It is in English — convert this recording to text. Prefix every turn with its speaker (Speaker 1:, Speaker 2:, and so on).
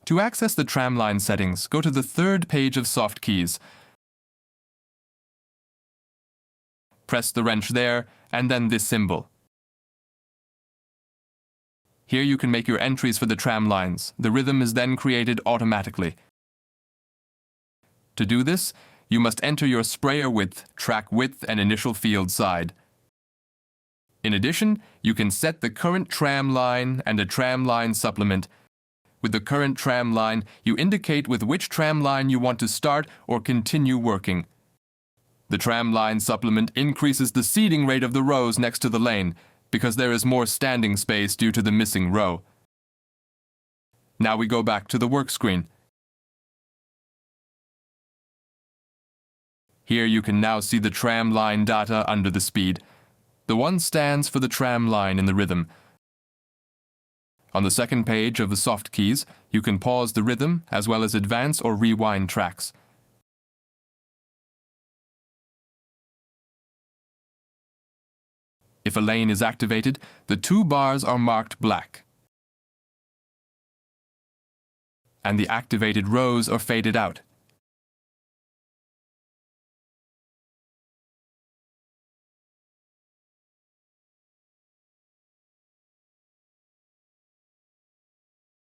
Speaker 1: To access the tramline settings, go to the third page of soft keys. Press the wrench there, and then this symbol. Here you can make your entries for the tramlines. The rhythm is then created automatically. To do this, you must enter your sprayer width, track width, and initial field side. In addition, you can set the current tram line and a tramline supplement. With the current tram line, you indicate with which tram line you want to start or continue working. The tramline supplement increases the seating rate of the rows next to the lane, because there is more standing space due to the missing row. Now we go back to the work screen. Here you can now see the tramline data under the speed. The 1 stands for the tramline in the rhythm. On the second page of the soft keys, you can pause the rhythm as well as advance or rewind tracks. If a lane is activated, the 2 bars are marked black, and the activated rows are faded out.